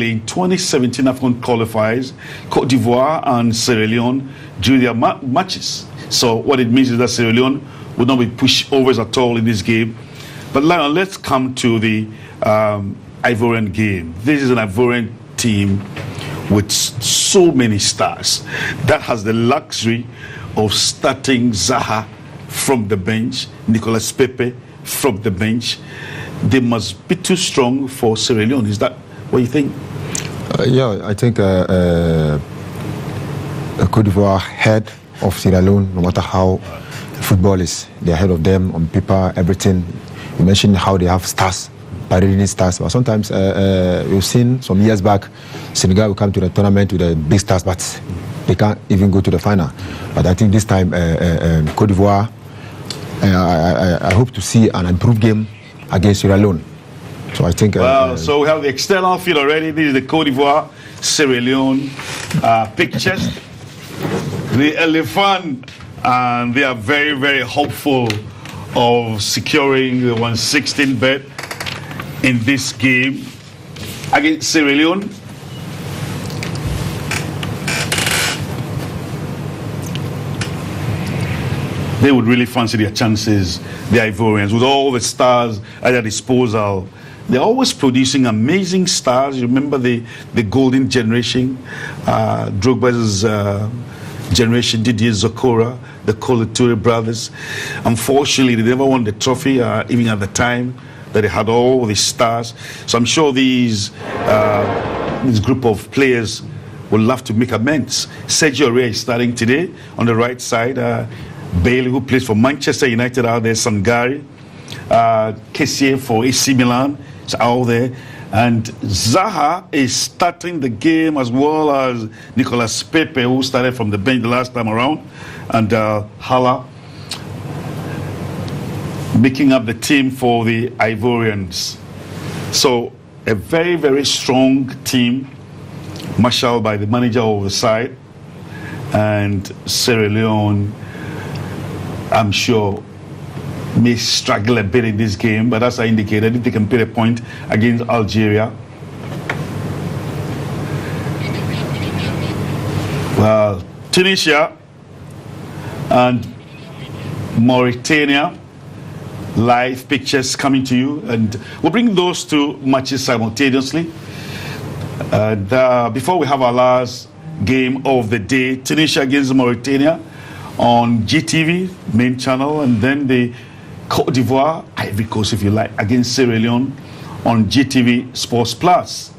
In 2017 Afcon qualifiers, Cote d'Ivoire and Sierra Leone drew their matches. So what it means is that Sierra Leone would not be pushovers at all in this game. But Lion, let's come to the Ivorian game. This is an Ivorian team with so many stars that has the luxury of starting Zaha from the bench, Nicolas Pepe from the bench. They must be too strong for Sierra Leone. Is that what you think? Yeah, I think Cote d'Ivoire head of Sierra Leone, no matter how football is, they're ahead of them on paper, everything. You mentioned how they have stars, parading stars, but sometimes we've seen some years back, Senegal will come to the tournament with the big stars, but they can't even go to the final. But I think this time, Cote d'Ivoire, I hope to see an improved game against Sierra Leone. So I think. Well, so we have the external field already. This is the Cote d'Ivoire, Sierra Leone pictures. The elephant, and they are very, very hopeful of securing the 116 bet in this game against Sierra Leone. They would really fancy their chances, the Ivorians, with all the stars at their disposal. They're always producing amazing stars. You remember the golden generation, Drogba's generation, Didier Zokora, the Colature brothers. Unfortunately, they never won the trophy, even at the time that they had all these stars. So I'm sure this group of players will love to make amends. Sergio Rey is starting today on the right side. Bailey, who plays for Manchester United, out there. Sangari, Kessié for AC Milan is out there. And Zaha is starting the game, as well as Nicolas Pepe, who started from the bench the last time around. And Hala making up the team for the Ivorians. So a very, very strong team, marshaled by the manager of the side. And Sierra Leone, I'm sure, may struggle a bit in this game, but as I indicated, if they can put a point against Algeria. Well, Tunisia and Mauritania, live pictures coming to you, and we'll bring those two matches simultaneously. And before we have our last game of the day, Tunisia against Mauritania on GTV, main channel, and then the Cote d'Ivoire, Ivory Coast if you like, against Sierra Leone on GTV Sports Plus.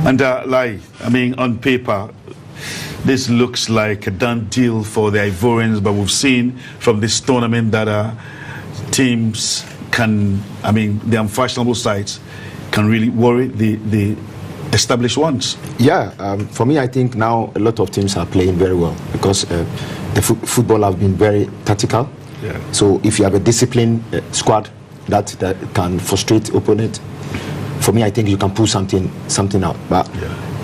And on paper, this looks like a done deal for the Ivorians, but we've seen from this tournament that teams can, the unfashionable sides can really worry the established ones. Yeah, for me, I think now a lot of teams are playing very well because the football has been very tactical. Yeah. So if you have a disciplined squad that can frustrate opponent, for me, I think you can pull something out. But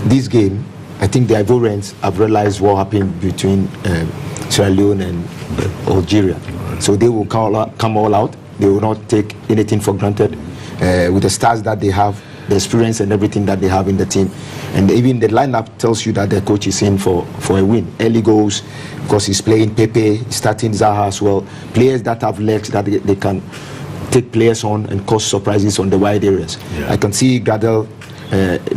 this game, I think the Ivorians have realized what happened between Sierra Leone and Algeria. So they will come all out. They will not take anything for granted. With the stars that they have, the experience and everything that they have in the team. And even the lineup tells you that the coach is in for a win. Early goals, because he's playing Pepe, starting Zaha as well. Players that have legs that they can take players on and cause surprises on the wide areas. Yeah. I can see Gradel,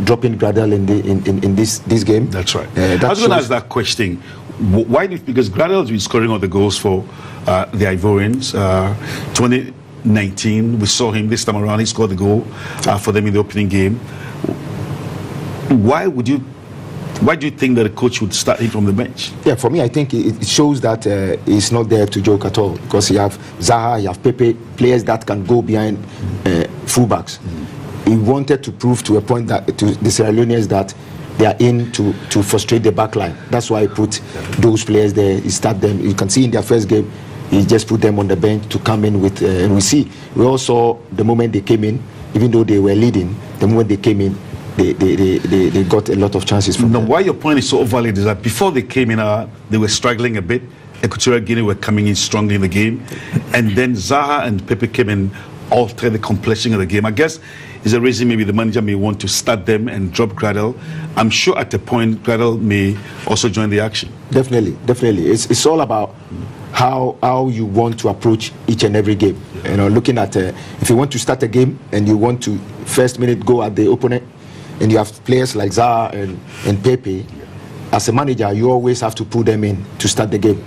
dropping Gradel in this game. That's right. I was going to ask that question. Why? Because Gradel has been scoring all the goals for the Ivorians. 2019, we saw him this time around. He scored the goal for them in the opening game. Why do you think that a coach would start him from the bench? Yeah, for me, I think it shows that he's not there to joke at all, because you have Zaha, you have Pepe, players that can go behind fullbacks. He wanted to prove to a point that to the Sierra Leoneans that they are in to frustrate the back line. That's why he put those players there. He start them. You can see in their first game, he just put them on the bench to come in with, and we all saw the moment they came in, even though they were leading, the moment they came in, they got a lot of chances from them. Why your point is so valid is that before they came in, they were struggling a bit. Equatorial Guinea were coming in strongly in the game, and then Zaha and Pepe came in alter the complexion of the game? I guess is a reason maybe the manager may want to start them and drop Gradel. I'm sure at a point Gradel may also join the action. Definitely. It's all about how you want to approach each and every game. You know, looking at if you want to start a game and you want to first minute go at the opponent, and you have players like Zaha and Pepe. As a manager, you always have to put them in to start the game.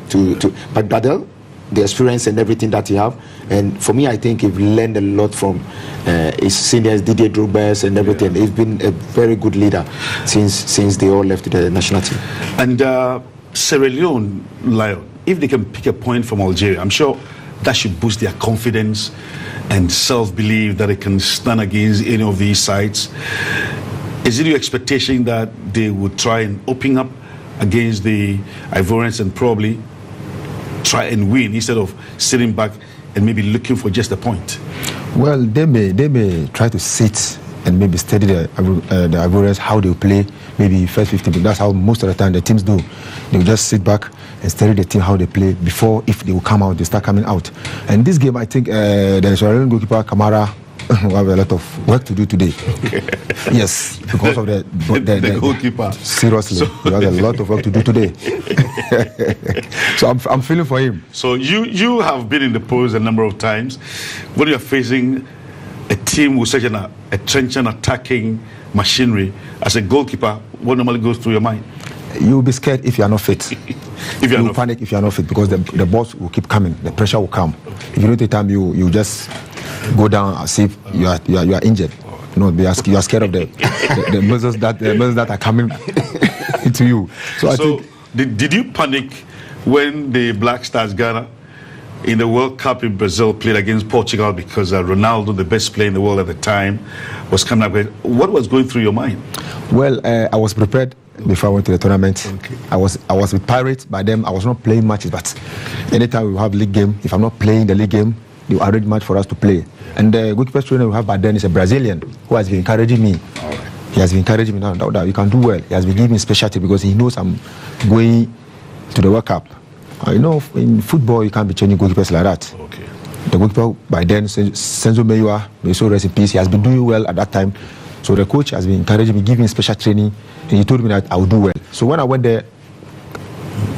But Gradel, the experience and everything that he have, and for me, I think he's learned a lot from his seniors, Didier Drogba and everything. He's been a very good leader since they all left the national team. And Sierra Leone, Lion, if they can pick a point from Algeria, I'm sure that should boost their confidence and self-belief that they can stand against any of these sides. Is it your expectation that they would try and open up against the Ivorians and probably try and win instead of sitting back and maybe looking for just a point? Well, they may try to sit and maybe study the Ivorians, how they play, maybe first 15 minutes. That's how most of the time the teams do. They will just sit back and study the team, how they play, before, if they will come out, they start coming out. And this game, I think the Sierra Leone goalkeeper, Kamara, will have a lot of work to do today. Okay. Yes, because of the goalkeeper. Seriously, he has a lot of work to do today. So I'm feeling for him. So you have been in the post a number of times. When you're facing a team with such a trenchant attacking machinery, as a goalkeeper, what normally goes through your mind? You'll be scared if you are not fit. You'll panic if you are not fit, because the balls will keep coming, the pressure will come. Okay. If you don't take time, you just go down as if you are injured. You know, you are scared of the muscles that are coming into you. So I think. Did you panic when the Black Stars Ghana in the World Cup in Brazil played against Portugal, because Ronaldo, the best player in the world at the time, was coming up? What was going through your mind? Well, I was prepared before I went to the tournament. Okay. I was with Pirates. By then, I was not playing matches, but anytime we have league game, if I'm not playing the league game, they arrange match for us to play. And the goalkeeper trainer we have by then is a Brazilian who has been encouraging me. All right. He has been encouraging me now. You can do well. He has been giving me specialty because he knows I'm going to the World Cup. You know, in football, you can't be changing goalkeepers like that. Okay. The goalkeeper by then, Senzo Meyiwa, may so rest in peace, he has been doing well at that time. So the coach has been encouraging me, giving me special training, and he told me that I would do well. So when I went there,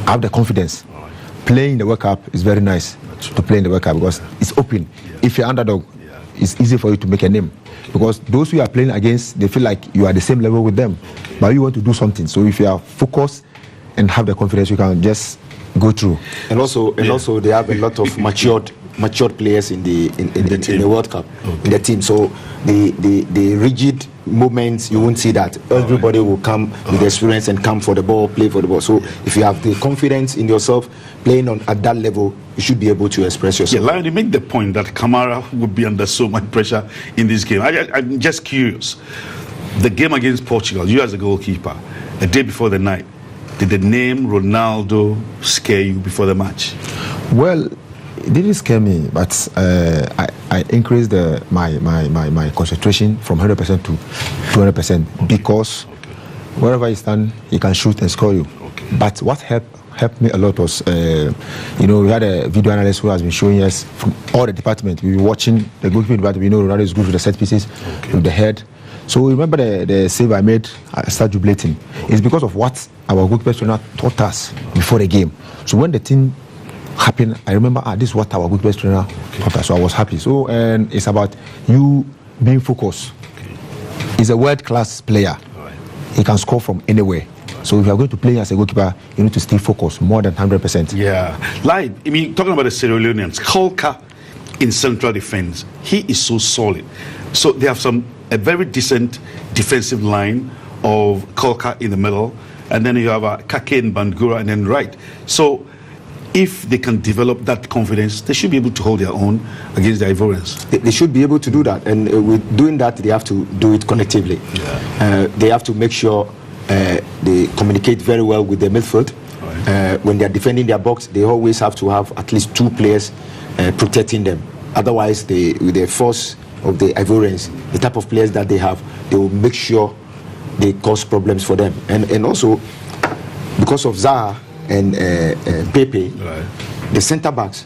I have the confidence. Right. Playing the World Cup is very nice to play in the World Cup because it's open. Yeah. If you're underdog, it's easy for you to make a name. Because those who you are playing against, they feel like you are the same level with them. Okay. But you want to do something. So if you are focused and have the confidence, you can just go through. And also they have a lot of matured players in the World Cup, in the team. So the rigid moments, you won't see that. Everybody will come with experience and come for the ball, play for the ball. So if you have the confidence in yourself, playing at that level, you should be able to express yourself. Yeah, Lion, you make the point that Kamara would be under so much pressure in this game. I'm just curious. The game against Portugal, you as a goalkeeper, a day before the night, did the name Ronaldo scare you before the match? Well, it didn't scare me, but I increased my concentration from 100% to 200% because wherever you stand, he can shoot and score you. Okay. But what helped me a lot was, we had a video analyst who has been showing us from all the departments. We were watching the goalkeeping department. We know Ronaldo is good with the set pieces, with the head. So remember the save I made, I started jubilating. It's because of what our goalkeeper trainer taught us before the game. So when the thing happened, I remember this is what our goalkeeper trainer taught us. So I was happy. So and it's about you being focused. He's a world-class player. He can score from anywhere. So if you are going to play as a goalkeeper, you need to stay focused more than 100%. Yeah. Like, talking about the Sierra Leoneans, Kolka in central defense, he is so solid. So they have a very decent defensive line of Kolka in the middle, and then you have Kake and Bandura and then right. So if they can develop that confidence, they should be able to hold their own against the Ivorians. They should be able to do that, and with doing that, they have to do it collectively. Yeah. They have to make sure they communicate very well with the midfield. Right. When they are defending their box, they always have to have at least two players protecting them. Otherwise, with the force of the Ivorians, the type of players that they have, they will make sure they cause problems for them. And also, because of Zaha and Pepe, right, the centre backs,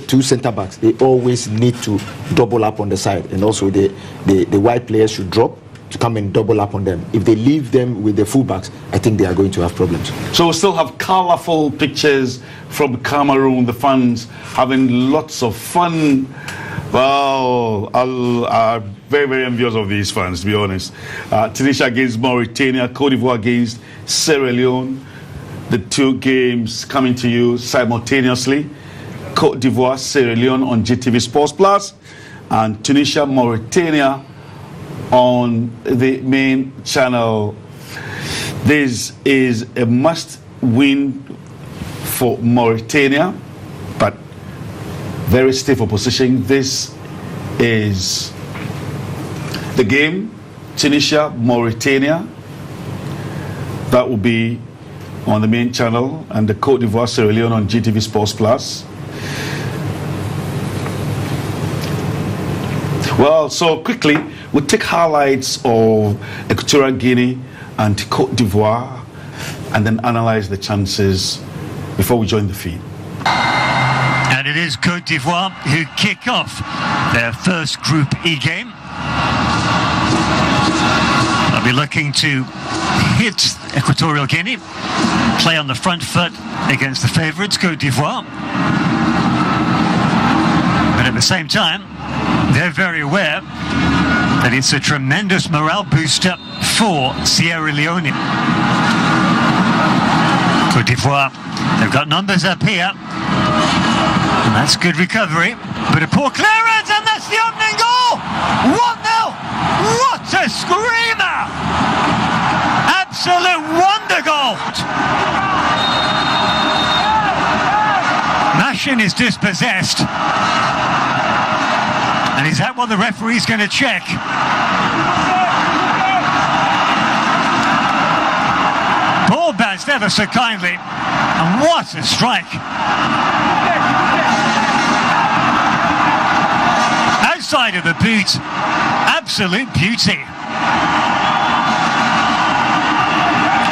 two centre backs, they always need to double up on the side, and also the wide players should drop to come and double up on them. If they leave them with the fullbacks, I think they are going to have problems. So we still have colourful pictures from Cameroon, the fans having lots of fun. Well, I'm very, very envious of these fans, to be honest. Tunisia against Mauritania, Cote d'Ivoire against Sierra Leone. The two games coming to you simultaneously. Cote d'Ivoire, Sierra Leone on GTV Sports Plus, and Tunisia, Mauritania on the main channel. This is a must-win for Mauritania, but very stiff opposition. This is the game, Tunisia, Mauritania. That will be on the main channel, and the Cote d'Ivoire, Sierra Leone on GTV Sports Plus. Well, so quickly, we'll take highlights of Equatorial Guinea and Cote d'Ivoire, and then analyze the chances before we join the feed. And it is Cote d'Ivoire who kick off their first Group E game. They'll be looking to hit Equatorial Guinea, play on the front foot against the favourites, Cote d'Ivoire. But at the same time, they're very aware that it's a tremendous morale booster for Sierra Leone. Cote d'Ivoire, they've got numbers up here. And that's good recovery. But a poor clearance, and that's the opening goal! 1-0! What a screamer! Absolute wonder goal! Mashin is dispossessed. And is that what the referee's going to check? Ball bounced ever so kindly. And what a strike! Outside of the boot, absolute beauty.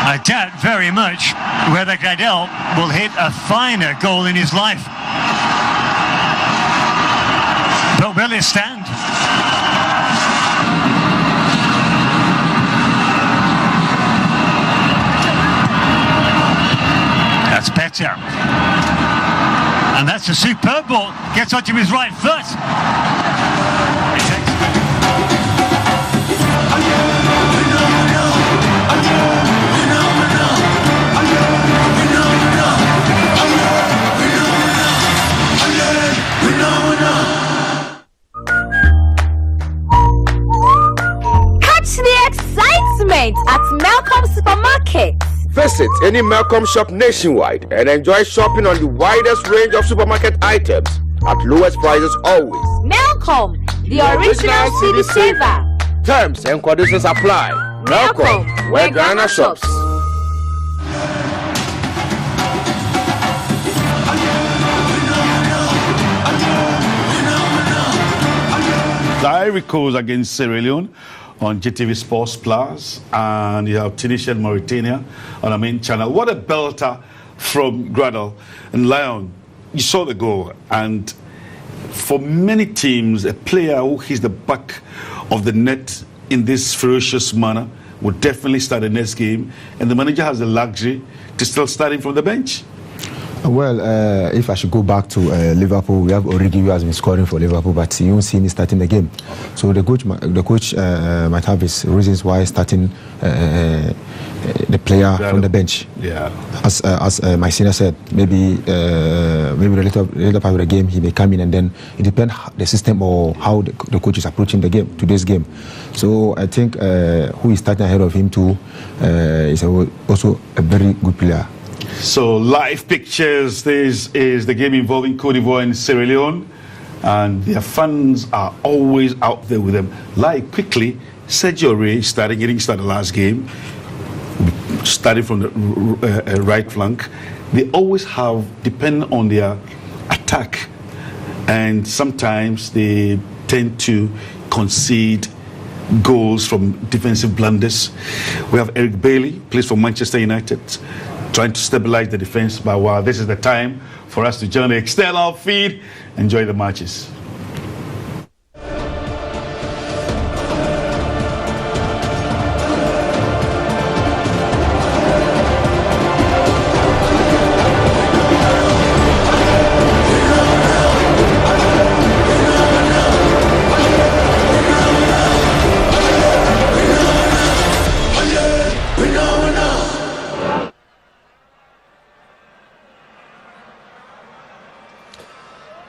I doubt very much whether Gradel will hit a finer goal in his life. But will it stand? That's better. And that's a superb ball. Gets onto his right foot. At Malcolm Supermarket. Visit any Malcolm shop nationwide and enjoy shopping on the widest range of supermarket items at lowest prices always. Malcolm, the original city saver. Terms and conditions apply. Malcolm, where Ghana shops. The Ivory Coast against Sierra Leone on GTV Sports Plus, and you have Tunisia and Mauritania on our main channel. What a belter from Gradel. And Leone, you saw the goal, and for many teams, a player who hits the back of the net in this ferocious manner will definitely start the next game, and the manager has the luxury to still start him from the bench. Well, if I should go back to Liverpool, we have Origi who has been scoring for Liverpool, but you won't see him starting the game. So the coach might have his reasons why starting the player from the bench. Yeah. As my senior said, maybe the later part of the game he may come in, and then it depends the system or how the coach is approaching the game, today's game. So I think who is starting ahead of him too is also a very good player. So live pictures. This is the game involving Cote d'Ivoire and Sierra Leone, and their fans are always out there with them. Like quickly, Sergio Rey getting started last game, starting from the right flank. They always have, depending on their attack, and sometimes they tend to concede goals from defensive blunders. We have Eric Bailey, plays for Manchester United. trying to stabilize the defense. But wow, this is the time for us to generally extend our feet, enjoy the matches.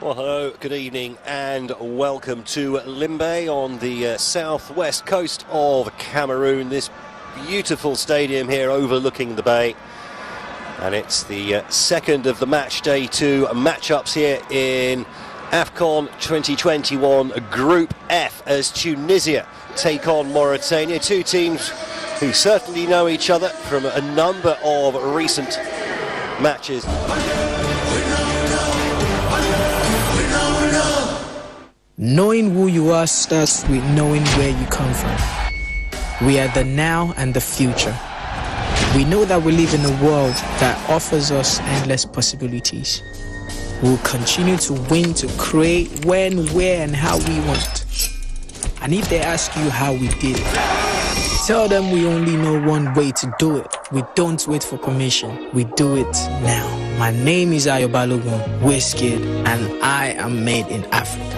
Well, hello, good evening and welcome to Limbe on the southwest coast of Cameroon. This beautiful stadium here overlooking the bay. And it's the second of the match day 2 matchups here in Afcon 2021 Group F as Tunisia take on Mauritania. Two teams who certainly know each other from a number of recent matches. Knowing who you are starts with knowing where you come from. We are the now and the future. We know that we live in a world that offers us endless possibilities. We will continue to win to create when, where and how we want. And if they ask you how we did it, tell them we only know one way to do it. We don't wait for permission. We do it now. My name is Ayobalogun, Wizkid, and I am made in Africa.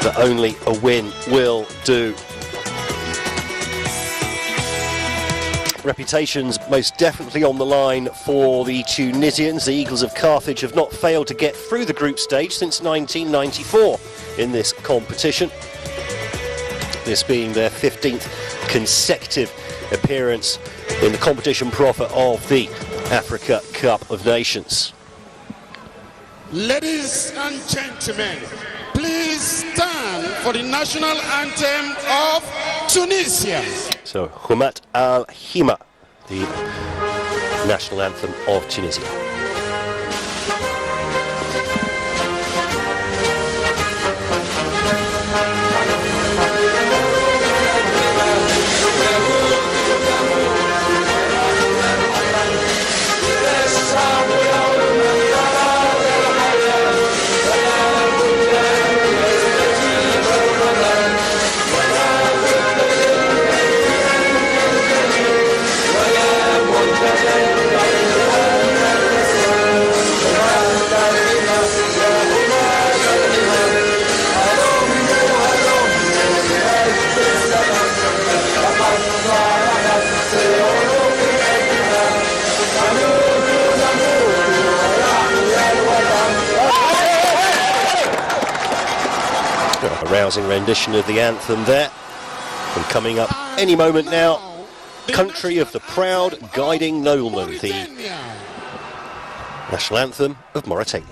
That only a win will do. Reputation's most definitely on the line for the Tunisians. The Eagles of Carthage have not failed to get through the group stage since 1994 in this competition. This being their 15th consecutive appearance in the competition proper of the Africa Cup of Nations. Ladies and gentlemen, please stand for the national anthem of Tunisia. So, Humat al-Hima, the national anthem of Tunisia. A rousing rendition of the anthem there. And coming up any moment now, Country of the Proud Guiding Nobleman, the national anthem of Mauritania.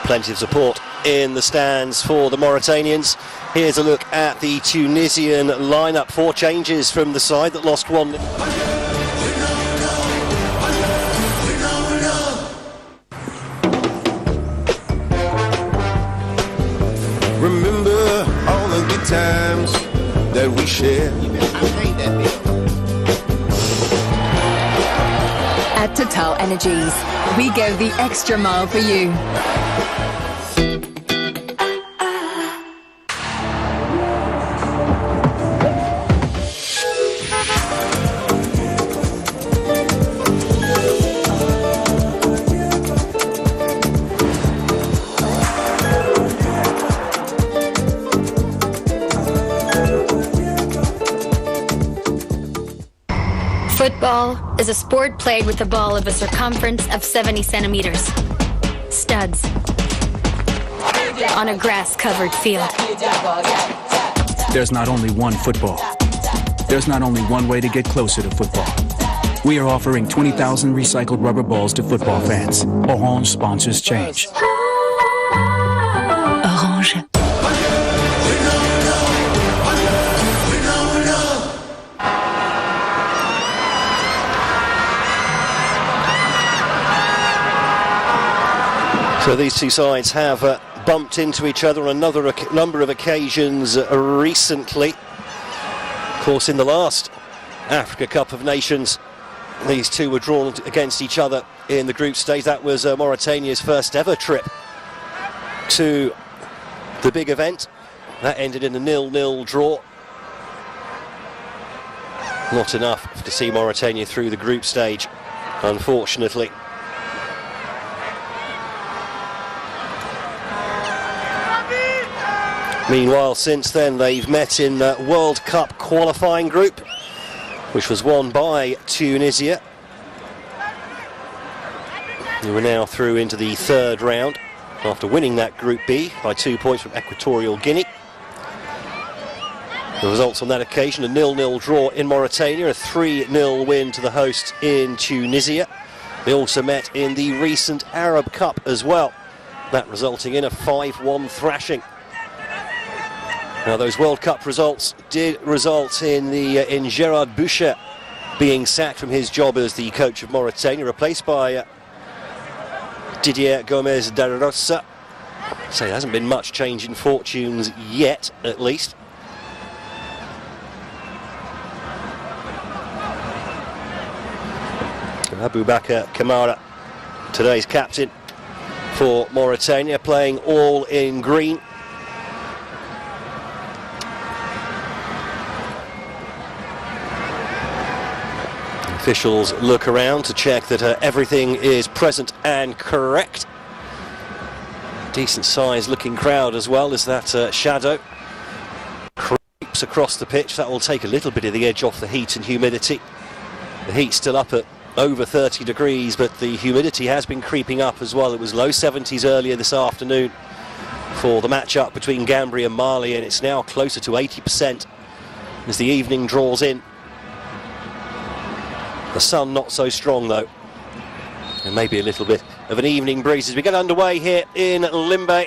Plenty of support in the stands for the Mauritanians. Here's a look at the Tunisian lineup. 4 changes from the side that lost 1. good times that we share. At Total Energies, we go the extra mile for you. Football is a sport played with a ball of a circumference of 70 centimeters. Studs. On a grass-covered field. There's not only one football. There's not only one way to get closer to football. We are offering 20,000 recycled rubber balls to football fans. Orange sponsors change. Orange. So these two sides have bumped into each other on another number of occasions recently. Of course, in the last Africa Cup of Nations, these two were drawn against each other in the group stage. That was Mauritania's first ever trip to the big event. That ended in a 0-0 draw. Not enough to see Mauritania through the group stage, unfortunately. Meanwhile, since then, they've met in the World Cup qualifying group, which was won by Tunisia. They were now through into the third round after winning that Group B by 2 points from Equatorial Guinea. The results on that occasion, a 0-0 draw in Mauritania, a 3-0 win to the host in Tunisia. They also met in the recent Arab Cup as well, that resulting in a 5-1 thrashing. Now, those World Cup results did result in Gerard Boucher being sacked from his job as the coach of Mauritania, replaced by Didier Gomez da Rosa. So there hasn't been much change in fortunes yet, at least. Aboubakar Kamara, today's captain for Mauritania, playing all in green. Officials look around to check that everything is present and correct. Decent sized looking crowd as well as that shadow creeps across the pitch. That will take a little bit of the edge off the heat and humidity. The heat's still up at over 30 degrees, but the humidity has been creeping up as well. It was low 70s earlier this afternoon for the match-up between Gambia and Mali, and it's now closer to 80% as the evening draws in. The sun not so strong though, and maybe a little bit of an evening breeze as we get underway here in Limbe.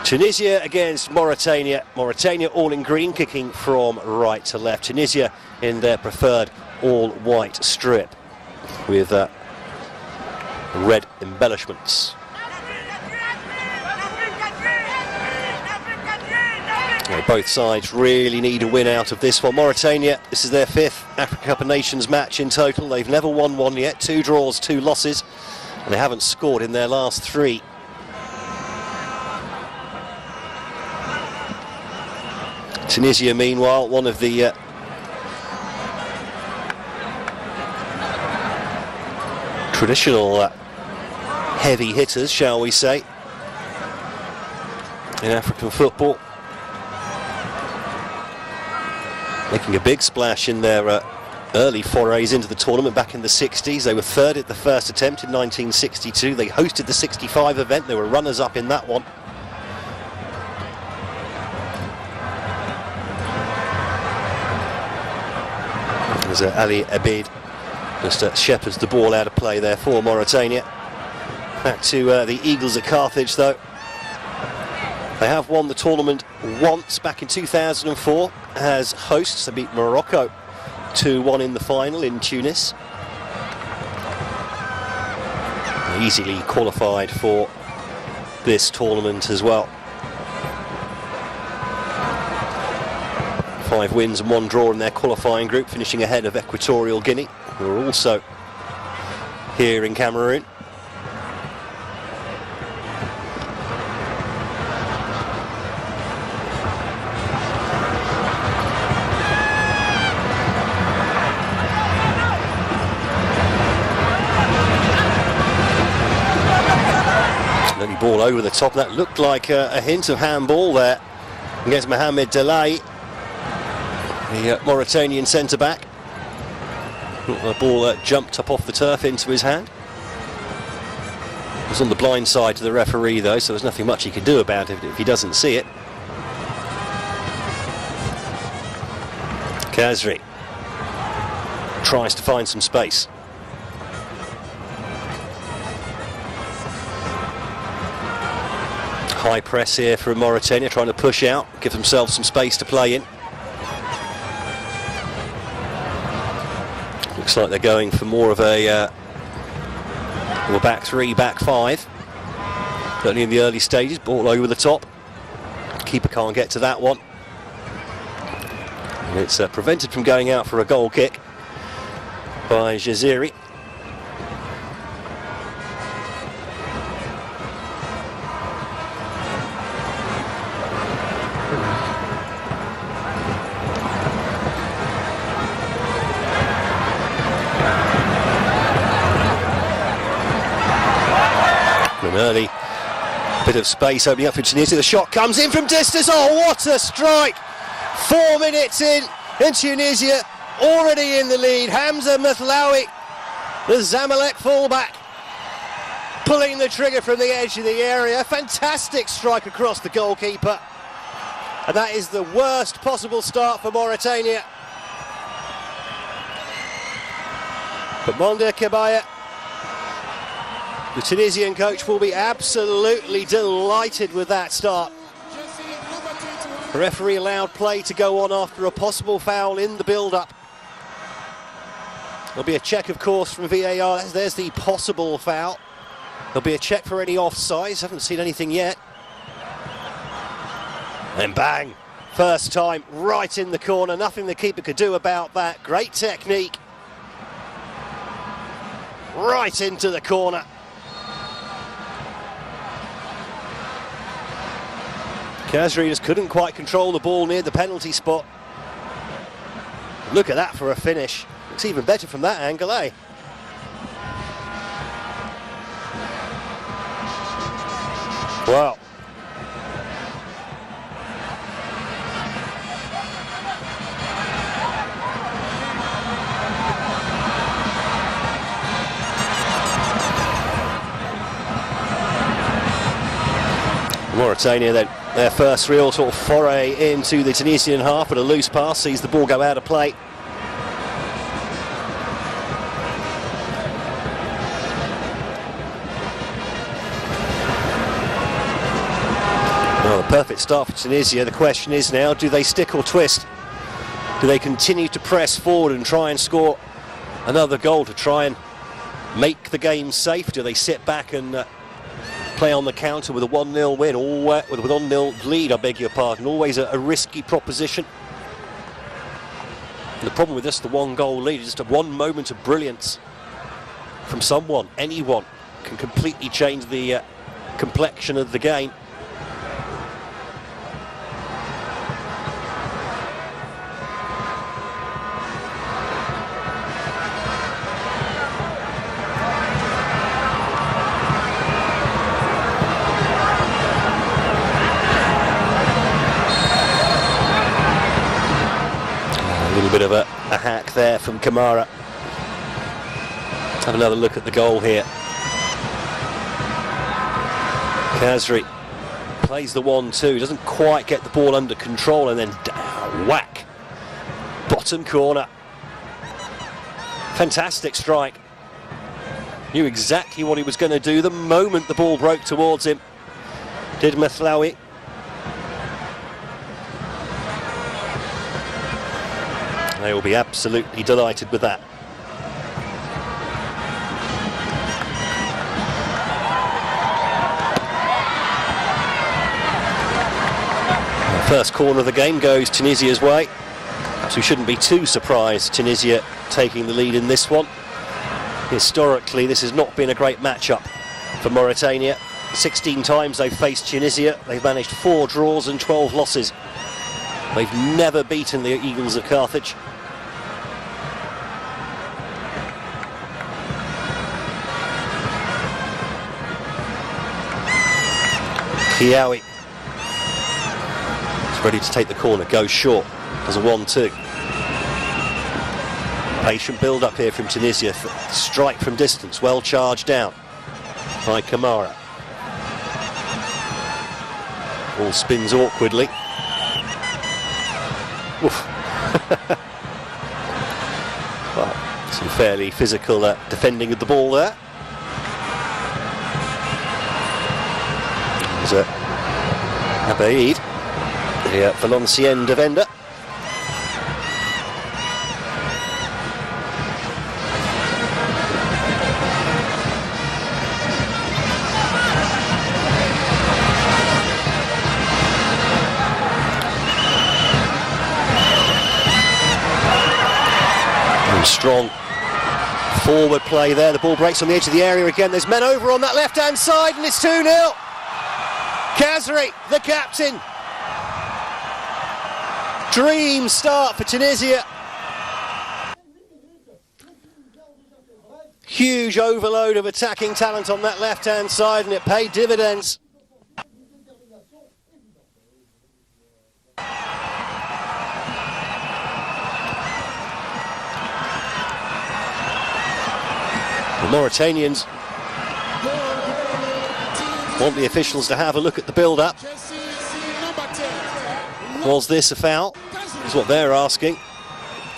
Tunisia against Mauritania. Mauritania all in green, kicking from right to left. Tunisia in their preferred all-white strip with red embellishments. Both sides really need a win out of this one. Mauritania, this is their fifth Africa Cup of Nations match in total. They've never won one yet. 2 draws, 2 losses, and they haven't scored in their last 3. Tunisia, meanwhile, one of the traditional heavy hitters, shall we say, in African football. Making a big splash in their early forays into the tournament back in the 60s. They were third at the first attempt in 1962. They hosted the 65 event. They were runners-up in that one. There's Ali Abid just shepherds the ball out of play there for Mauritania. Back to the Eagles at Carthage, though. They have won the tournament once back in 2004 as hosts. They beat Morocco 2-1 in the final in Tunis. They easily qualified for this tournament as well. 5 wins and 1 draw in their qualifying group, finishing ahead of Equatorial Guinea, who are also here in Cameroon. Ball over the top. That looked like a hint of handball there against Mohamed Delay, the Mauritanian centre-back. The ball jumped up off the turf into his hand. It was on the blind side to the referee though, so there's nothing much he can do about it if he doesn't see it. Khazri tries to find some space. High press here from Mauritania, trying to push out, give themselves some space to play in. Looks like they're going for more of a back 3, back 5. Certainly in the early stages, ball over the top. Keeper can't get to that one. And it's prevented from going out for a goal kick by Jaziri. Early bit of space opening up for Tunisia. The shot comes in from distance. Oh, what a strike! 4 minutes in, and Tunisia already in the lead. Hamza Mathlaoui, the Zamalek fullback, pulling the trigger from the edge of the area. Fantastic strike across the goalkeeper. And that is the worst possible start for Mauritania. But Monde Kebaya, the Tunisian coach, will be absolutely delighted with that start. The referee allowed play to go on after a possible foul in the build-up. There'll be a check, of course, from VAR. There's the possible foul. There'll be a check for any offsides. Haven't seen anything yet. And bang! First time, right in the corner. Nothing the keeper could do about that. Great technique. Right into the corner. Khazri just couldn't quite control the ball near the penalty spot. Look at that for a finish. Looks even better from that angle, eh? Wow. Mauritania then, their first real sort of foray into the Tunisian half, but a loose pass sees the ball go out of play. Well, a perfect start for Tunisia. The question is now, do they stick or twist? Do they continue to press forward and try and score another goal to try and make the game safe? Do they sit back and play on the counter with a 1-0 win, or with a 1-0 lead, I beg your pardon? Always a risky proposition. And the problem with this, the 1-goal lead, is just a one moment of brilliance from someone, anyone, can completely change the complexion of the game. Bit of a hack there from Kamara. Have another look at the goal here. Khazri plays the 1-2, doesn't quite get the ball under control, and then whack, bottom corner. Fantastic strike. Knew exactly what he was going to do the moment the ball broke towards him. Did Mathlaoui. They will be absolutely delighted with that. The first corner of the game goes Tunisia's way. So we shouldn't be too surprised Tunisia taking the lead in this one. Historically, this has not been a great matchup for Mauritania. 16 times they've faced Tunisia. They've managed 4 draws and 12 losses. They've never beaten the Eagles of Carthage. Kiawi is ready to take the corner, goes short, does a 1-2. Patient build up here from Tunisia, strike from distance, well charged down by Kamara. Ball spins awkwardly. Well, some fairly physical defending of the ball there. There's Abaid, the Valenciennes defender. Strong forward play there. The ball breaks on the edge of the area again. There's men over on that left-hand side, and it's 2-0. Khazri, the captain. Dream start for Tunisia. Huge overload of attacking talent on that left-hand side, and it paid dividends. The Mauritanians want the officials to have a look at the build-up. Was this a foul? Is what they're asking.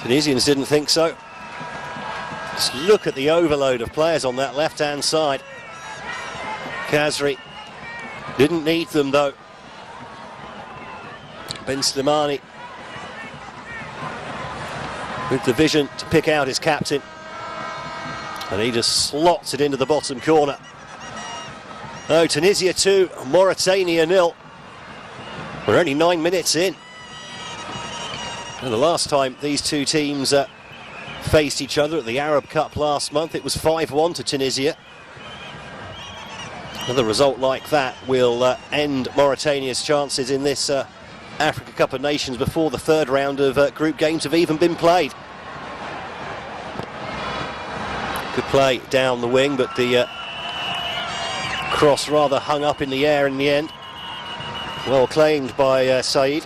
Tunisians didn't think so. Just look at the overload of players on that left-hand side. Khazri didn't need them though. Ben Slimani with the vision to pick out his captain. And he just slots it into the bottom corner. Oh, Tunisia 2, Mauritania 0. We're only 9 minutes in. And the last time these two teams faced each other at the Arab Cup last month, it was 5-1 to Tunisia. Another result like that will end Mauritania's chances in this Africa Cup of Nations before the third round of group games have even been played. Good play down the wing, but the cross rather hung up in the air in the end. Well claimed by Said.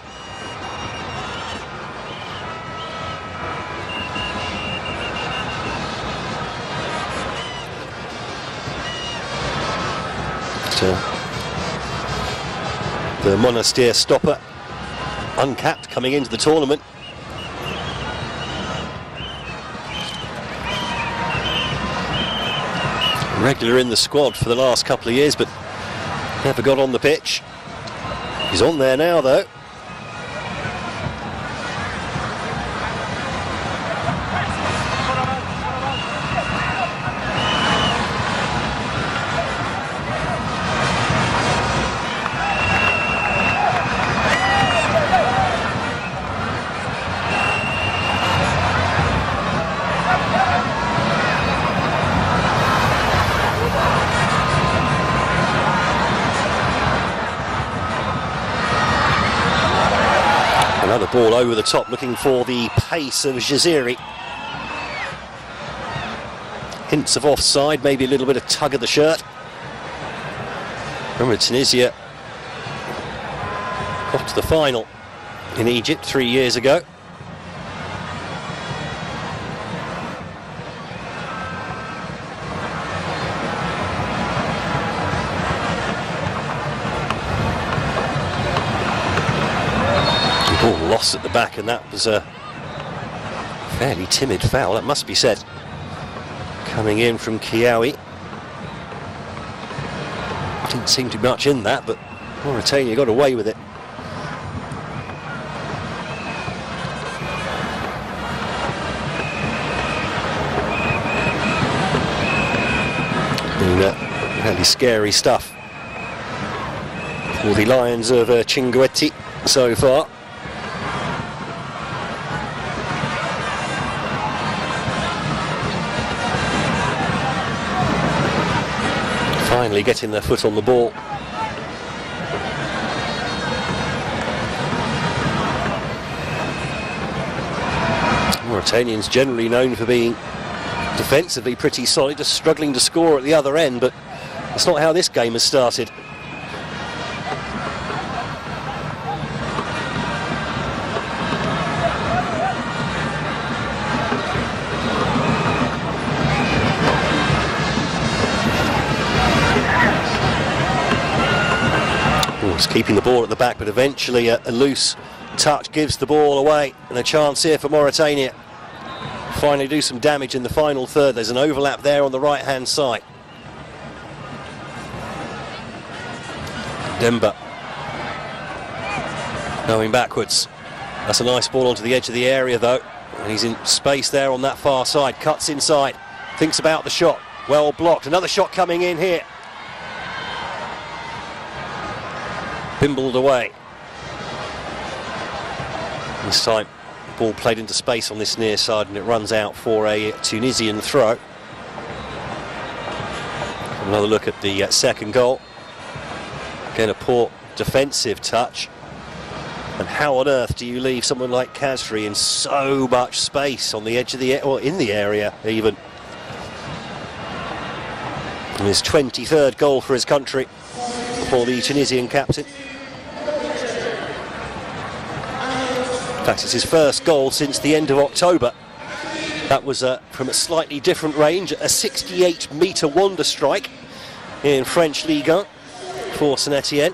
The Monastir stopper, uncapped coming into the tournament. Regular in the squad for the last couple of years, but never got on the pitch. He's on there now, though. Another ball over the top, looking for the pace of Jaziri. Hints of offside, maybe a little bit of tug of the shirt. Remember, Tunisia got to the final in Egypt 3 years ago. Lost at the back, and that was a fairly timid foul, that must be said. Coming in from Kiawi. Didn't seem to be much in that, but Mauritania got away with it. And, really scary stuff for the Lions of Chinguetti so far. Finally getting their foot on the ball. Mauritanians generally known for being defensively pretty solid, just struggling to score at the other end, but that's not how this game has started. It's keeping the ball at the back, but eventually a loose touch gives the ball away, and a chance here for Mauritania. Finally do some damage in the final third. There's an overlap there on the right hand side. Demba going backwards. That's a nice ball onto the edge of the area though, and he's in space there on that far side. Cuts inside, thinks about the shot, well blocked. Another shot coming in here, bimbled away. This time ball played into space on this near side, and it runs out for a Tunisian throw. Another look at the second goal. Again, a poor defensive touch. And how on earth do you leave someone like Caftv in so much space on the edge of the or in the area even? And his 23rd goal for his country for the Tunisian captain. In fact, it's his first goal since the end of October. That was from a slightly different range, a 68-metre wonder strike in French Ligue 1 for Saint-Etienne.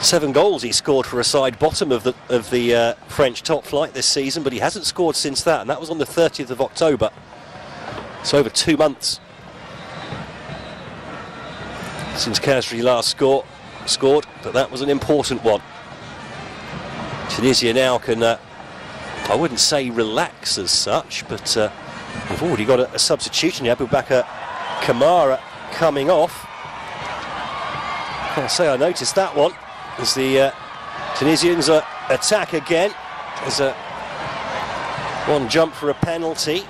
7 goals he scored for a side bottom of the French top flight this season, but he hasn't scored since that, and that was on the 30th of October. So over 2 months since Caftv last scored, but that was an important one. Tunisia now can, I wouldn't say relax as such, but we've already got a substitution. Aboubakar Kamara coming off. Can't say I noticed that one, as the Tunisians attack again. There's one jump for a penalty,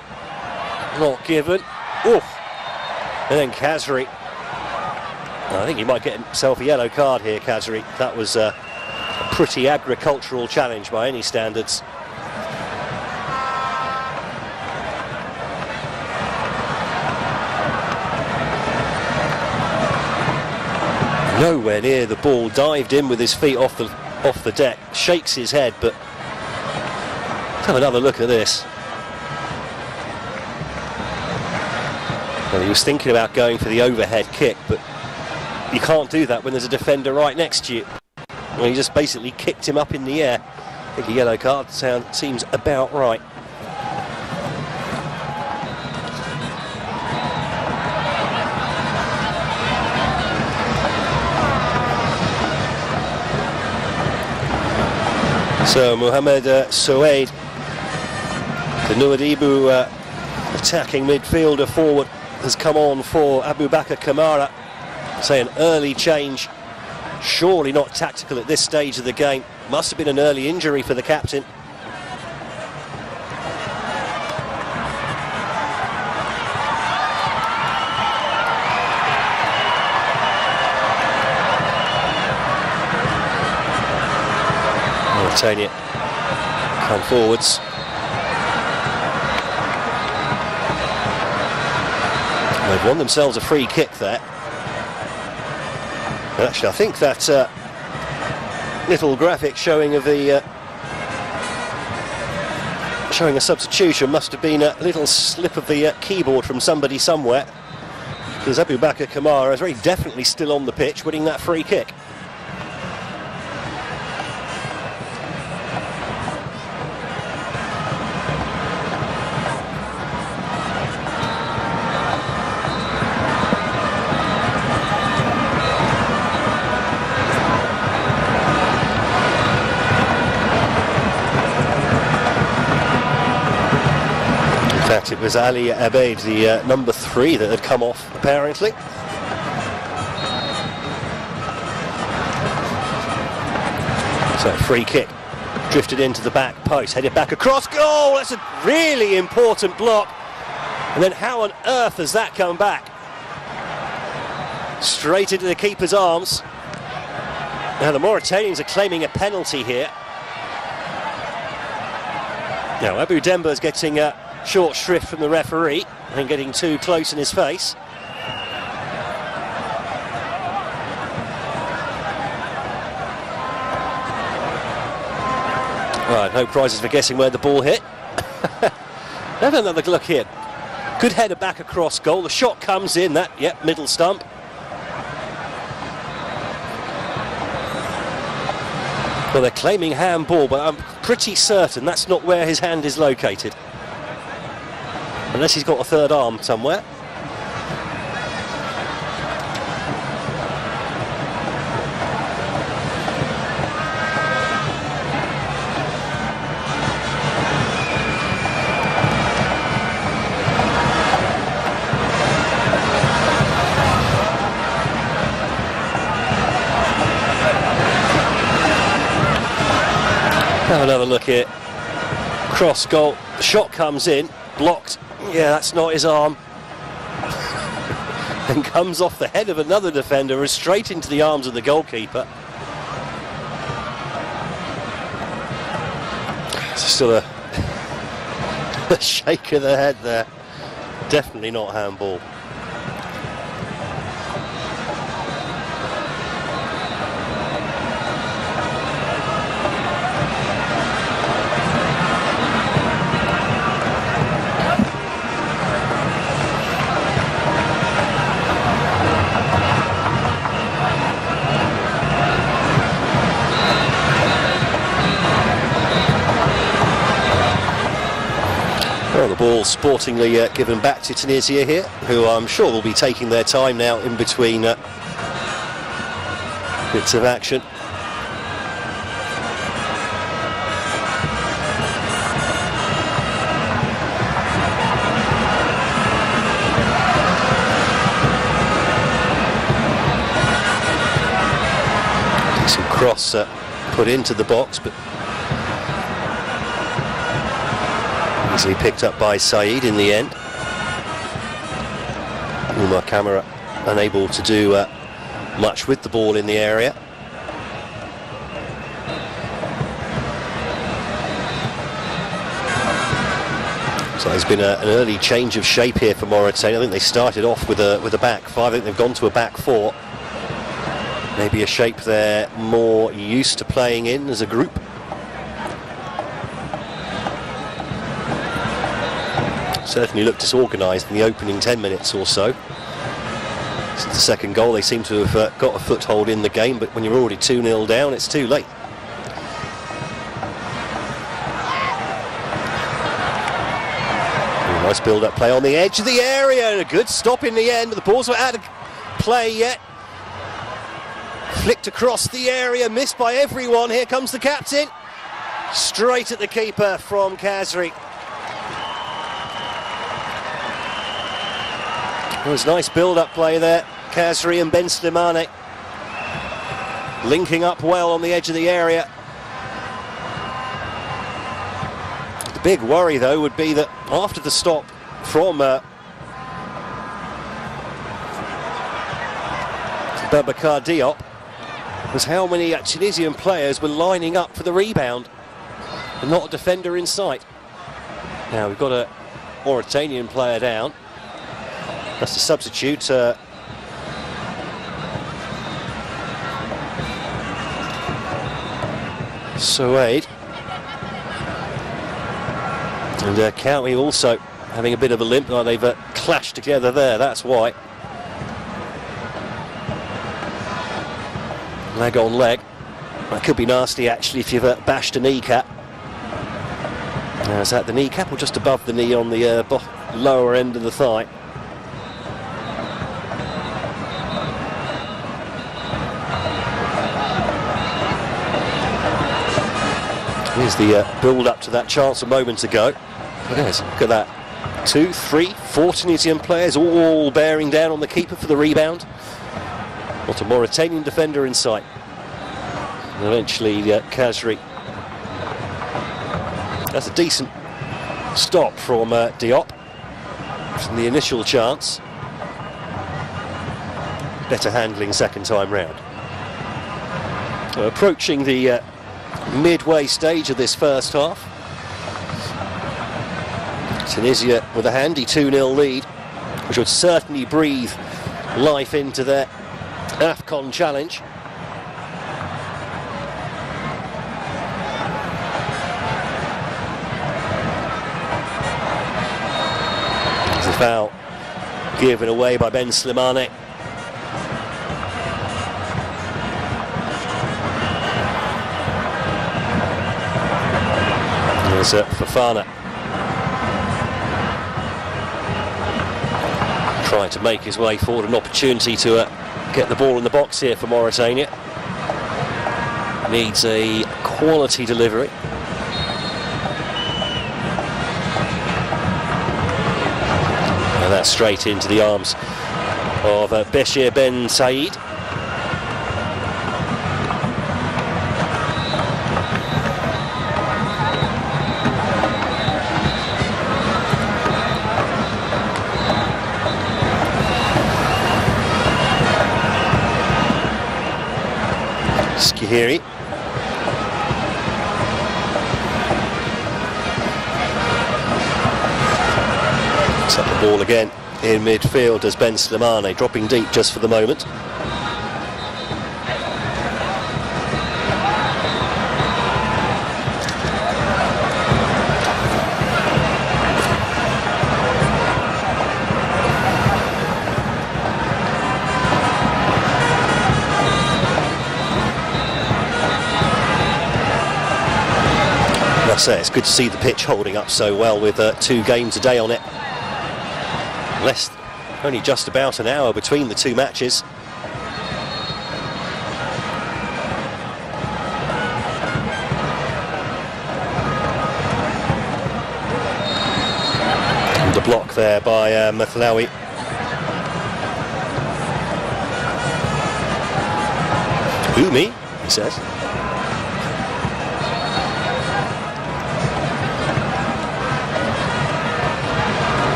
not given. Oof. And then Caftv. I think he might get himself a yellow card here, Caftv. That was a pretty agricultural challenge by any standards. Nowhere near the ball, dived in with his feet off the deck, shakes his head, but let's have another look at this. Well, he was thinking about going for the overhead kick, but you can't do that when there's a defender right next to you. Well, he just basically kicked him up in the air. I think a yellow card seems about right. So Mohamed Souaid, the Nouadhibou attacking midfielder forward, has come on for Aboubakar Kamara. Say an early change. Surely not tactical at this stage of the game. Must have been an early injury for the captain. Mauritania come forwards. They've won themselves a free kick there. But actually, I think that little graphic showing of the showing a substitution must have been a little slip of the keyboard from somebody somewhere, because Aboubakar Kamara is very definitely still on the pitch, winning that free kick. It was Ali Abeid, the number 3, that had come off, apparently. So, free kick, drifted into the back post, headed back across, goal! That's a really important block. And then how on earth has that come back? Straight into the keeper's arms. Now the Mauritanians are claiming a penalty here. Now Abu Demba is getting a short shrift from the referee and getting too close in his face. Right, no prizes for guessing where the ball hit. Have another look here. Good header back across goal. The shot comes in. Middle stump. Well, they're claiming handball, but I'm pretty certain that's not where his hand is located. Unless he's got a third arm somewhere. Have another look here. Cross goal. The shot comes in. Blocked. Yeah, that's not his arm. And comes off the head of another defender and straight into the arms of the goalkeeper. It's still a shake of the head there. Definitely not handball. Well, the ball sportingly given back to Tunisia here, who I'm sure will be taking their time now in between bits of action. Some cross put into the box, but easily picked up by Said in the end. Umar Kamara unable to do much with the ball in the area. So there's been an early change of shape here for Mauritania. I think they started off with a back five. I think they've gone to a back four. Maybe a shape they're more used to playing in as a group. Certainly looked disorganised in the opening 10 minutes or so. Since the second goal, they seem to have got a foothold in the game, but when you're already 2-0 down, it's too late. Nice build-up play on the edge of the area, and a good stop in the end, but the ball's not out of play yet. Flicked across the area, missed by everyone. Here comes the captain. Straight at the keeper from Khazri. It was nice build-up play there. Khazri and Ben Slimane linking up well on the edge of the area. The big worry, though, would be that after the stop from Boubacar Diop was how many Tunisian players were lining up for the rebound and not a defender in sight. Now we've got a Mauritanian player down. That's the substitute. Souaid. And Kawi also having a bit of a limp. Oh, they've clashed together there, that's why. Leg on leg. That could be nasty actually if you've bashed a kneecap. Now, is that the kneecap or just above the knee on the lower end of the thigh? Here's the build-up to that chance a moment ago. Yes, look at that. 2, 3, 4 Tunisian players all bearing down on the keeper for the rebound. Not a Mauritanian defender in sight. And eventually, Khazri. That's a decent stop from Diop from the initial chance. better handling second time round. Approaching the midway stage of this first half. Tunisia with a handy 2-0 lead, which would certainly breathe life into their Afcon challenge. There's a foul given away by Ben Slimane. There's Fofana trying to make his way forward, an opportunity to get the ball in the box here for Mauritania. Needs a quality delivery. And that's straight into the arms of Beshir Ben Said. Skihiri. Picks up the ball again in midfield as Ben Slimane, dropping deep just for the moment. It's good to see the pitch holding up so well with 2 games a day on it. Only just about an hour between the 2 matches. And the block there by Malawi. Who, me? He says.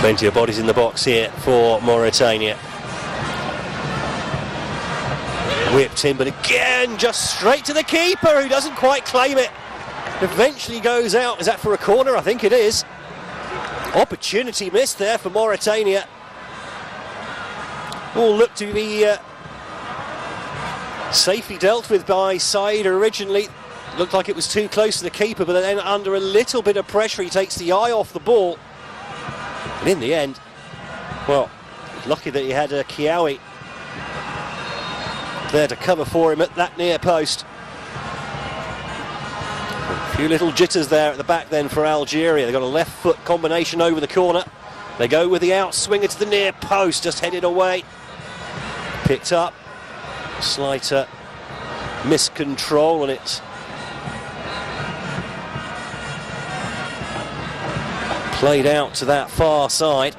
Plenty of bodies in the box here for Mauritania. Whipped in, but again, just straight to the keeper, who doesn't quite claim it. Eventually goes out. Is that for a corner? I think it is. Opportunity missed there for Mauritania. All looked to be safely dealt with by Said originally. Looked like it was too close to the keeper, but then under a little bit of pressure, he takes the eye off the ball. And in the end, well, lucky that he had a Kiawi there to cover for him at that near post. A few little jitters there at the back then for Algeria. They've got a left foot combination over the corner. They go with the outswinger to the near post, just headed away. Picked up. Slight miscontrol, and it's played out to that far side,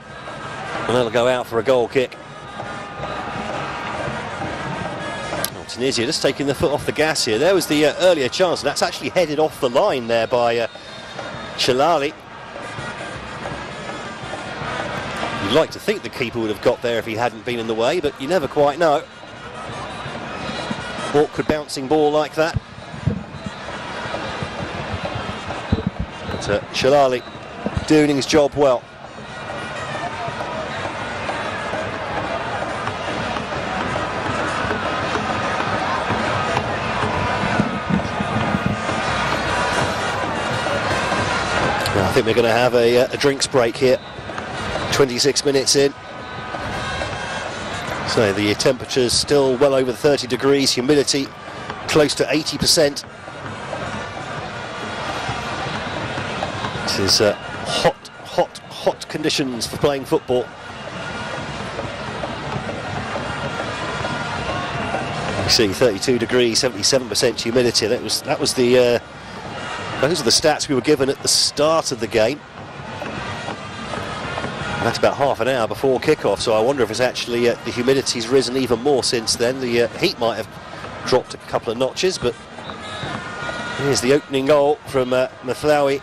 and that'll go out for a goal kick. Oh, Tunisia just taking the foot off the gas here. There was the earlier chance, and that's actually headed off the line there by Chalali. You'd like to think the keeper would have got there if he hadn't been in the way, but you never quite know. Awkward bouncing ball like that. But Chalali doing his job well. Well, I think we're going to have a drinks break here. 26 minutes in. So the temperature's still well over 30 degrees, humidity close to 80%. This is hot conditions for playing football. You see 32 degrees, 77% humidity. Those are the stats we were given at the start of the game. That's about half an hour before kick-off, so I wonder if it's actually the humidity's risen even more since then. The heat might have dropped a couple of notches, but here's the opening goal from Malawi.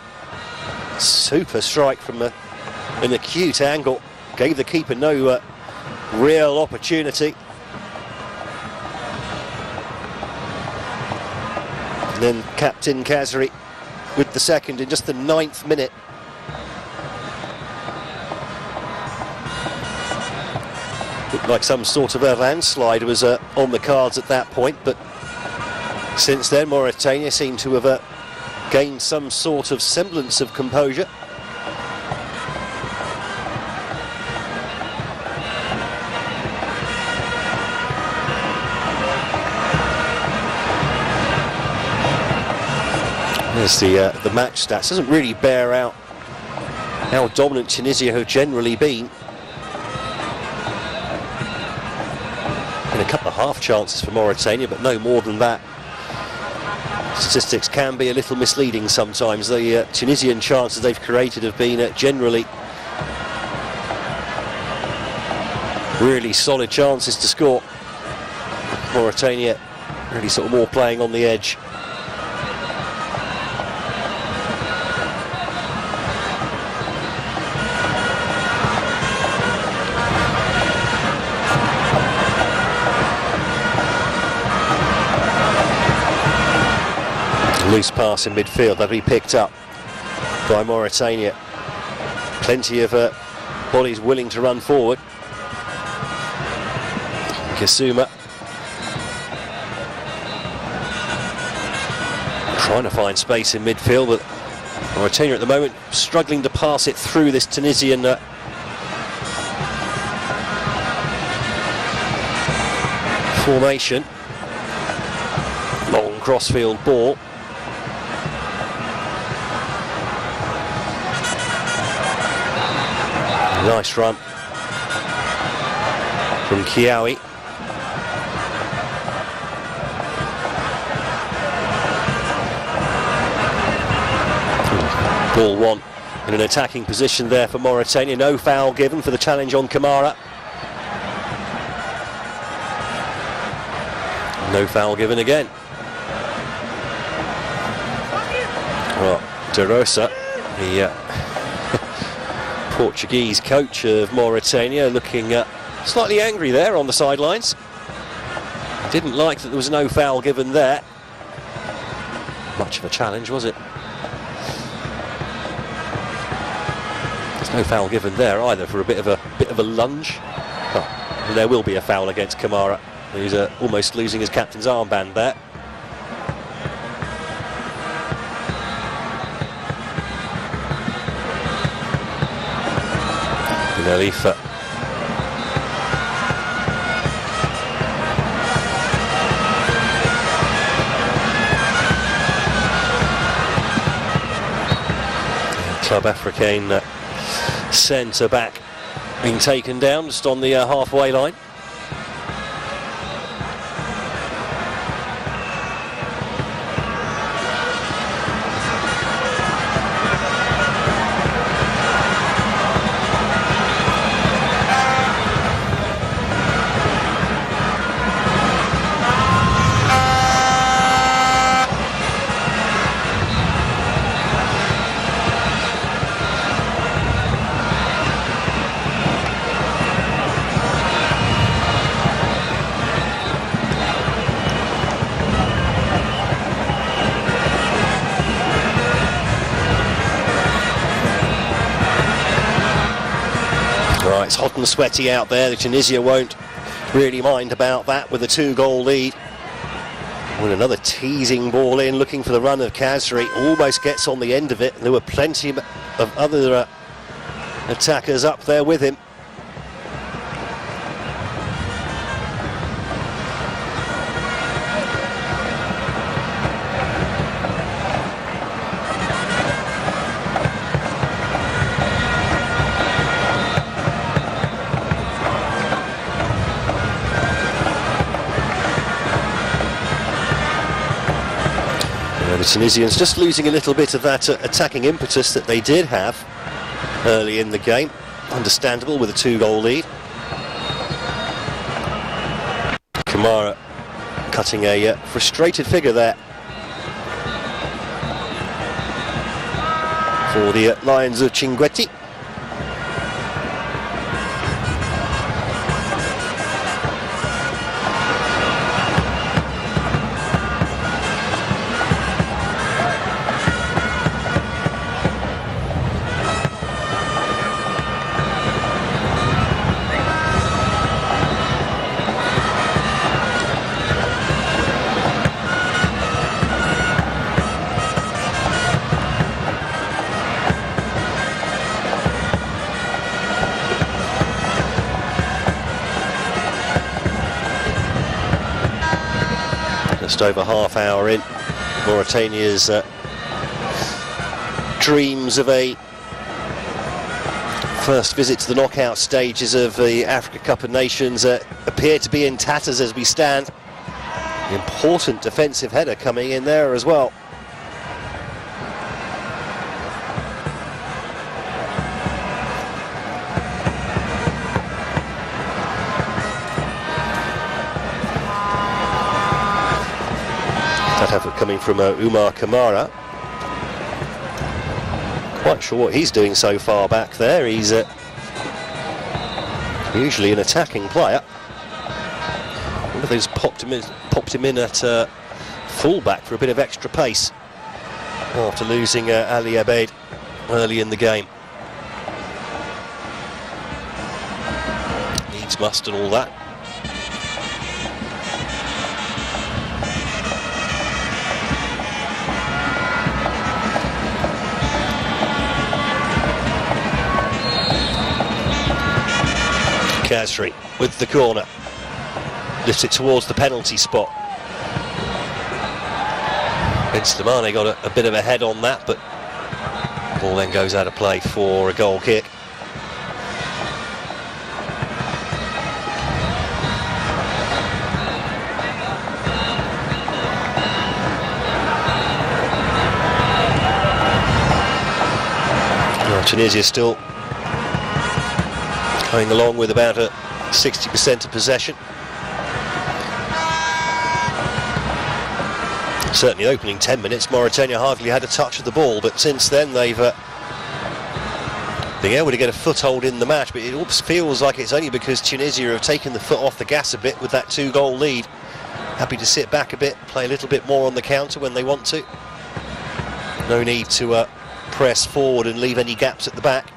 Super strike from an acute angle. Gave the keeper no real opportunity. And then Captain Kazri with the second in just the 9th minute. Looked like some sort of a landslide was on the cards at that point, but since then Mauritania seem to have gained some sort of semblance of composure. There's the match stats. Doesn't really bear out how dominant Tunisia have generally been. And a couple of half chances for Mauritania, but no more than that. Statistics can be a little misleading sometimes. The Tunisian chances they've created have been generally really solid chances to score. Mauritania really sort of more playing on the edge. Loose pass in midfield, that'll be picked up by Mauritania. Plenty of bodies willing to run forward. Kasuma trying to find space in midfield, but Mauritania at the moment struggling to pass it through this Tunisian formation. Long crossfield ball. Nice run from Kiawi. Ball one in an attacking position there for Mauritania. No foul given for the challenge on Kamara. No foul given again. Well, De Rosa, the Portuguese coach of Mauritania, looking slightly angry there on the sidelines. Didn't like that there was no foul given there. Much of a challenge, was it? There's no foul given there either for a bit of a lunge. Oh, there will be a foul against Kamara, who's almost losing his captain's armband there. Khalifa. Club Africain centre back being taken down just on the halfway line. It's hot and sweaty out there. The Tunisia won't really mind about that with a 2-goal lead. When another teasing ball in, looking for the run of Kazri, almost gets on the end of it. There were plenty of other attackers up there with him. The Tunisians just losing a little bit of that attacking impetus that they did have early in the game. understandable with a 2-goal lead. Kamara cutting a frustrated figure there for the Lions of Chinguetti. Just over half hour in, Mauritania's dreams of a first visit to the knockout stages of the Africa Cup of Nations appear to be in tatters as we stand. Important defensive header coming in there as well. That effort coming from Umar Kamara. Quite sure what he's doing so far back there. He's usually an attacking player. I wonder if they just popped him in at full-back for a bit of extra pace after losing Ali Abeid early in the game. Needs must and all that. Caftv with the corner, lifts it towards the penalty spot. Benzema got a bit of a head on that, but ball then goes out of play for a goal kick. Tunisia still going along with about a 60% of possession. Certainly opening 10 minutes, Mauritania hardly had a touch of the ball, but since then they've been able to get a foothold in the match. But it almost feels like it's only because Tunisia have taken the foot off the gas a bit with that 2-goal lead. Happy to sit back a bit, play a little bit more on the counter when they want to. No need to press forward and leave any gaps at the back.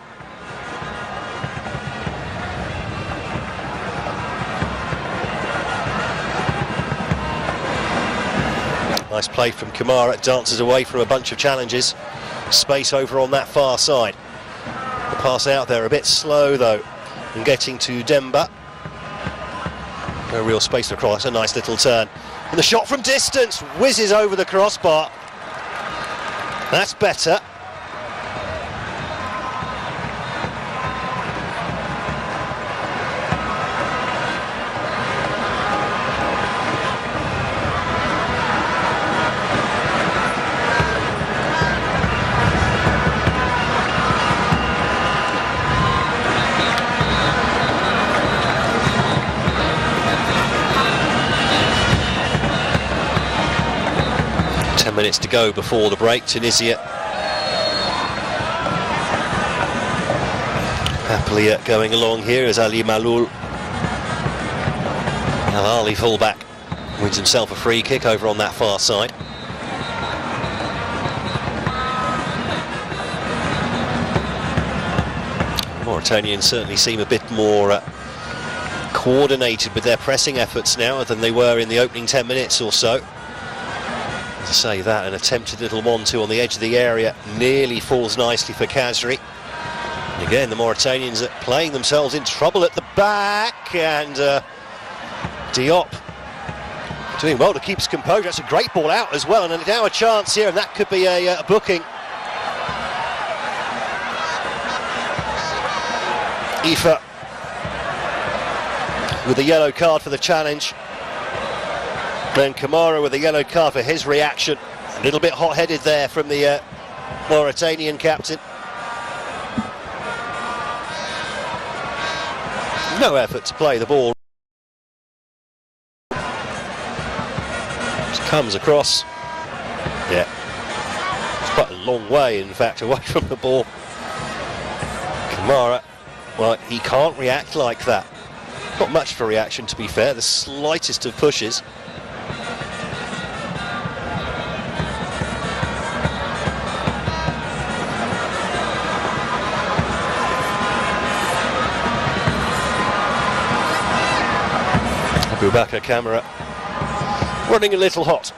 Nice play from Kamara, dances away from a bunch of challenges. Space over on that far side. The pass out there a bit slow though, and getting to Demba. No real space to cross, a nice little turn. And the shot from distance whizzes over the crossbar. That's better. Minutes to go before the break. Tunisia happily going along here as Ali Maloul, Al Ali fullback, wins himself a free kick over on that far side. Mauritanians certainly seem a bit more coordinated with their pressing efforts now than they were in the opening 10 minutes or so. To say that, an attempted little 1-2 on the edge of the area nearly falls nicely for Caftv. And again, the Mauritanians are playing themselves in trouble at the back, and Diop doing well to keep his composure. That's a great ball out as well, and now a chance here, and that could be a booking. Ifa with a yellow card for the challenge. Then Kamara with a yellow card for his reaction. A little bit hot-headed there from the Mauritanian captain. no effort to play the ball. Just comes across. Yeah. It's quite a long way, in fact, away from the ball. Kamara, well, he can't react like that. Not much for reaction, to be fair, the slightest of pushes. Boubacar Kamara running a little hot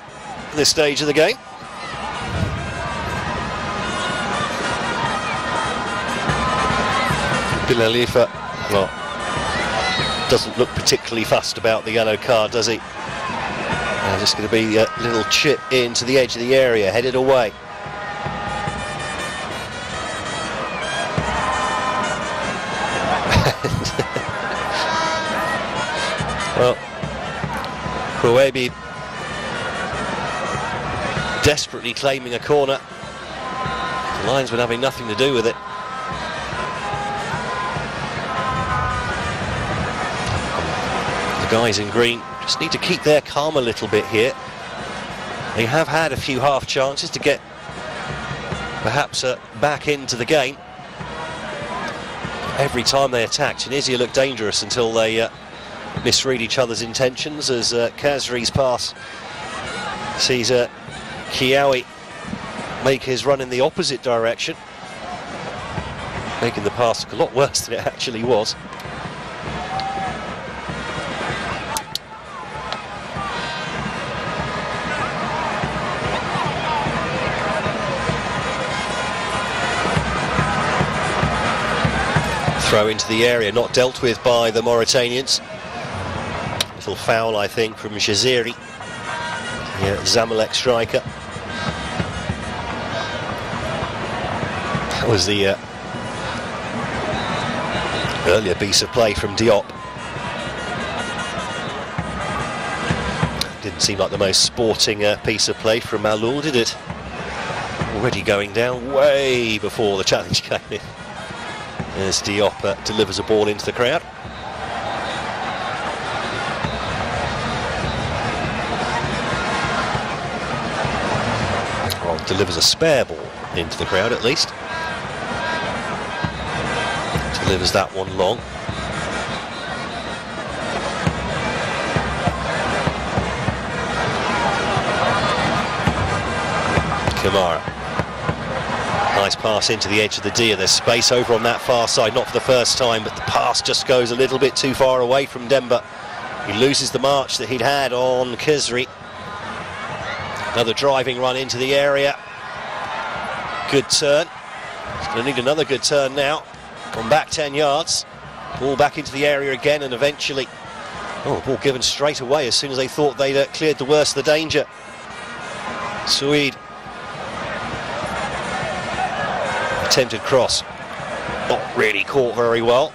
at this stage of the game. Bilalifa, well, doesn't look particularly fussed about the yellow card, does he? Just going to be a little chip into the edge of the area, headed away. Well, Kouebi desperately claiming a corner. The linesman having nothing to do with it. The guys in green just need to keep their calm a little bit here. They have had a few half chances to get perhaps back into the game. Every time they attack, Tunisia look dangerous until they misread each other's intentions, as Khazri's pass sees Kiawi make his run in the opposite direction, making the pass look a lot worse than it actually was. Throw into the area, not dealt with by the Mauritanians. Little foul, I think, from Jaziri, the Zamalek striker. That was the earlier piece of play from Diop. Didn't seem like the most sporting piece of play from Malul, did it? Already going down way before the challenge came in. As Diop delivers a ball into the crowd. Well, delivers a spare ball into the crowd at least. Delivers that one long. Kamara. Nice pass into the edge of the D. There's space over on that far side, not for the first time, but the pass just goes a little bit too far away from Demba. He loses the march that he'd had on Khazri. Another driving run into the area. Good turn. He's going to need another good turn now. Gone back 10 yards. Ball back into the area again, and eventually, ball given straight away as soon as they thought they'd cleared the worst of the danger. Suede. Attempted cross, not really caught very well.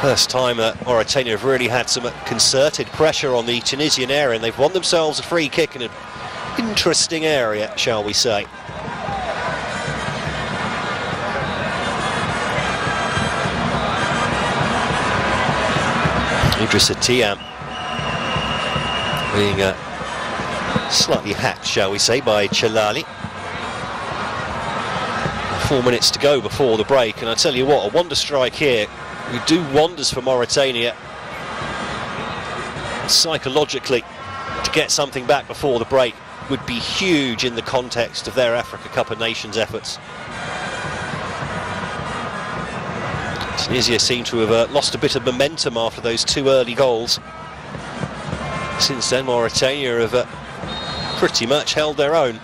First time Mauritania have really had some concerted pressure on the Tunisian area, and they've won themselves a free kick in an interesting area, shall we say. Idrissa Tiam being slightly hacked, shall we say, by Chalali. 4 minutes to go before the break, and I tell you what, a wonder strike here would do wonders for Mauritania psychologically. To get something back before the break would be huge in the context of their Africa Cup of Nations efforts. Tunisia seem to have lost a bit of momentum after those two early goals. Since then, Mauritania have pretty much held their own.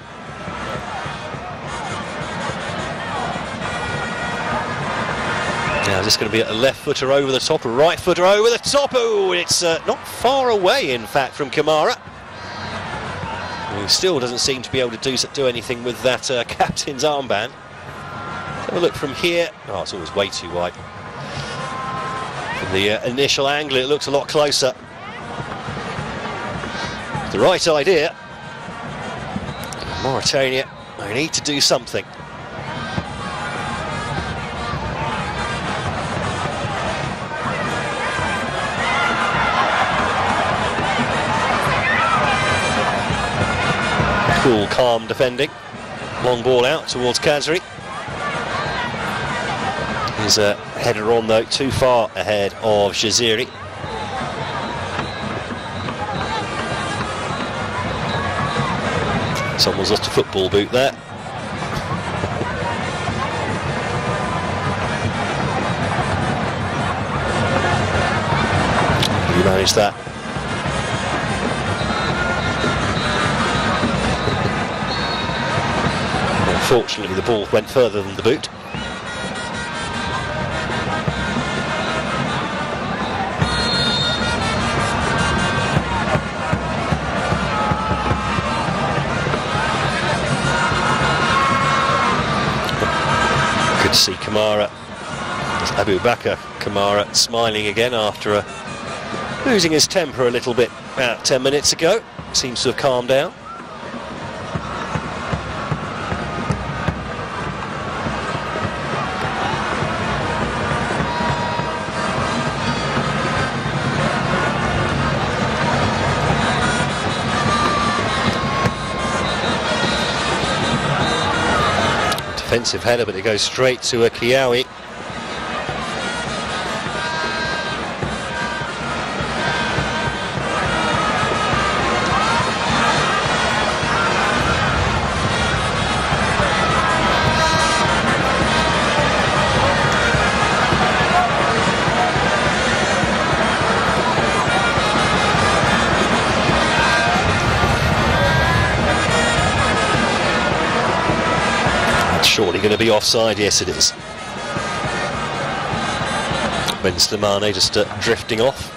Now, is this going to be a left footer over the top, a right footer over the top? Oh, it's not far away, in fact, from Kamara, who still doesn't seem to be able to do anything with that captain's armband. Let's have a look from here. Oh, it's always way too wide. From the initial angle, it looks a lot closer. The right idea. Mauritania, they need to do something. Cool, calm defending. Long ball out towards Khazri. His header on though, too far ahead of Jaziri. Someone's lost a football boot there. He managed that. Unfortunately, the ball went further than the boot. Good to see Kamara, Abu Bakr Kamara, smiling again after losing his temper a little bit about 10 minutes ago. Seems to have calmed down. Defensive header, but it goes straight to a Kiawi. Surely going to be offside. Yes, it is. Ben Slimane just drifting off.